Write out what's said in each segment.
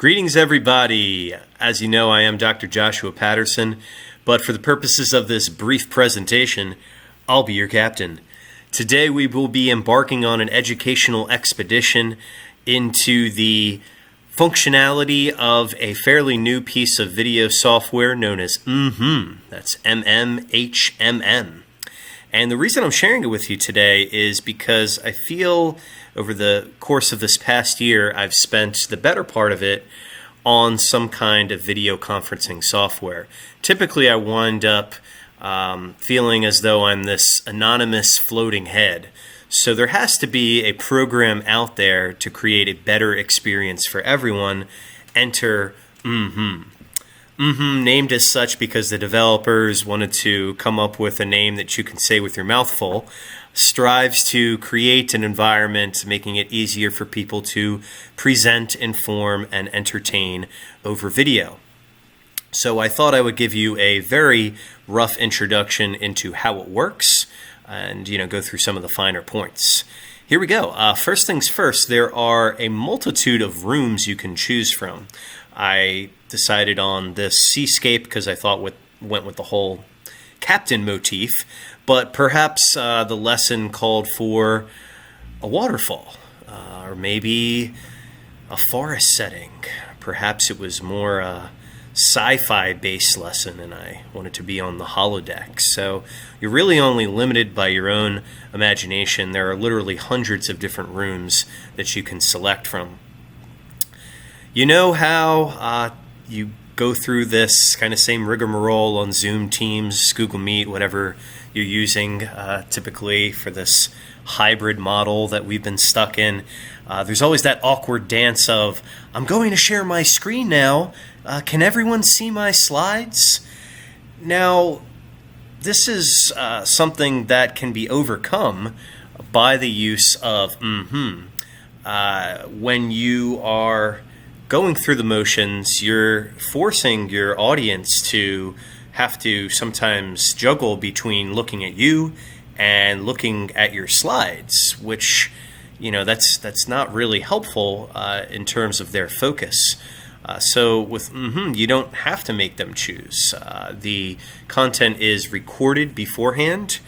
Greetings, everybody. As you know, I am Dr. Joshua Patterson, but for the purposes of this brief presentation, I'll be your captain. Today, we will be embarking on an educational expedition into the functionality of a fairly new piece of video software known as That's MMHMM. And the reason I'm sharing it with you today is because I feel over the course of this past year, I've spent the better part of it on some kind of video conferencing software. Typically, I wind up feeling as though I'm this anonymous floating head. So there has to be a program out there to create a better experience for everyone. Enter named as such because the developers wanted to come up with a name that you can say with your mouth full, strives to create an environment making it easier for people to present, inform, and entertain over video. So I thought I would give you a very rough introduction into how it works and go through some of the finer points. Here we go. First things first, there are a multitude of rooms you can choose from. I decided on this seascape because I thought went with the whole captain motif, but perhaps the lesson called for a waterfall or maybe a forest setting. Perhaps it was more a sci-fi based lesson and I wanted to be on the holodeck. So you're really only limited by your own imagination. There are literally hundreds of different rooms that you can select from. You know how you go through this kind of same rigmarole on Zoom, Teams, Google Meet, whatever you're using typically for this hybrid model that we've been stuck in. There's always that awkward dance of, I'm going to share my screen now. Can everyone see my slides? Now, this is something that can be overcome by the use of when you are going through the motions, you're forcing your audience to have to sometimes juggle between looking at you and looking at your slides, which, that's not really helpful in terms of their focus. So with you don't have to make them choose. The content is recorded beforehand,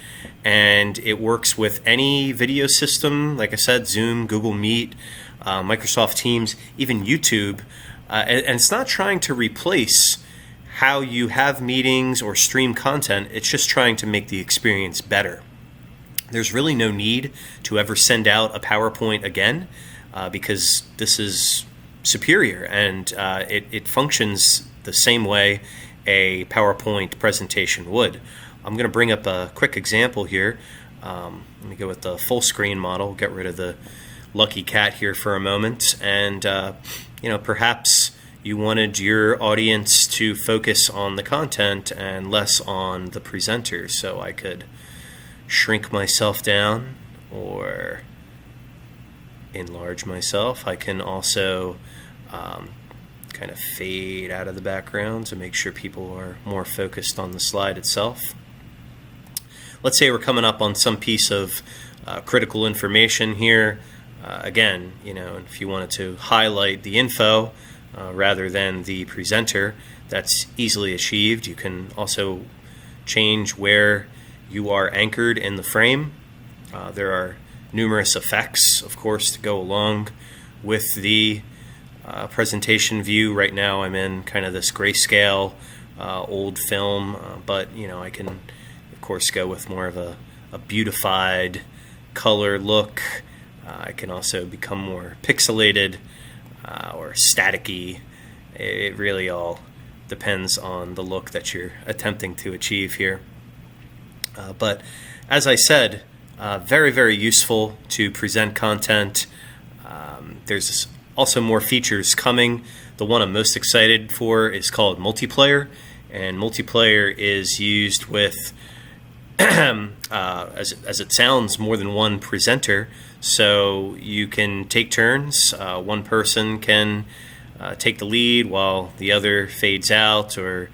and it works with any video system, like I said, Zoom, Google Meet, Microsoft Teams, even YouTube, and it's not trying to replace how you have meetings or stream content. It's just trying to make the experience better. There's really no need to ever send out a PowerPoint again because this is superior and it functions the same way a PowerPoint presentation would. I'm going to bring up a quick example here. Let me go with the full screen model, get rid of the lucky cat here for a moment, and perhaps you wanted your audience to focus on the content and less on the presenter. So I could shrink myself down or enlarge myself. I can also kind of fade out of the background to make sure people are more focused on the slide itself. Let's say we're coming up on some piece of critical information here. Again, if you wanted to highlight the info rather than the presenter, that's easily achieved. You can also change where you are anchored in the frame. There are numerous effects, of course, to go along with the presentation view. Right now I'm in kind of this grayscale old film, but I can, of course, go with more of a beautified color look. I can also become more pixelated or staticky. It really all depends on the look that you're attempting to achieve here. But as I said, very, very useful to present content. There's also more features coming. The one I'm most excited for is called multiplayer, and multiplayer is used with, as it sounds, more than one presenter. So you can take turns. One person can take the lead while the other fades out or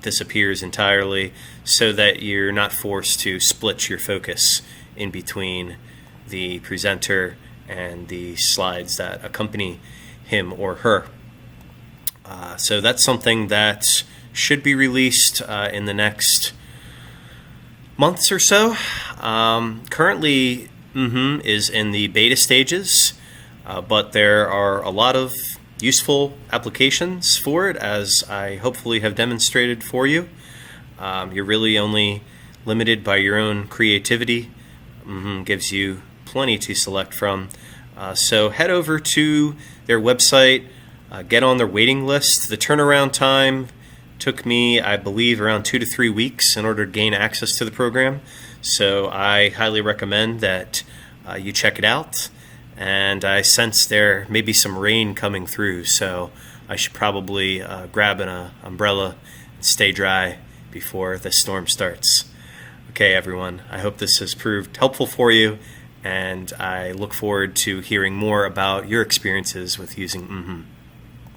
disappears entirely, so that you're not forced to split your focus in between the presenter and the slides that accompany him or her. So that's something that should be released in the next months or so. Currently is in the beta stages, but there are a lot of useful applications for it, as I hopefully have demonstrated for you. You're really only limited by your own creativity. Gives you plenty to select from. So head over to their website, get on their waiting list. The turnaround time took me, I believe, around 2 to 3 weeks in order to gain access to the program. So I highly recommend that you check it out. And I sense there may be some rain coming through, so I should probably grab an umbrella and stay dry before the storm starts. Okay, everyone, I hope this has proved helpful for you, and I look forward to hearing more about your experiences with using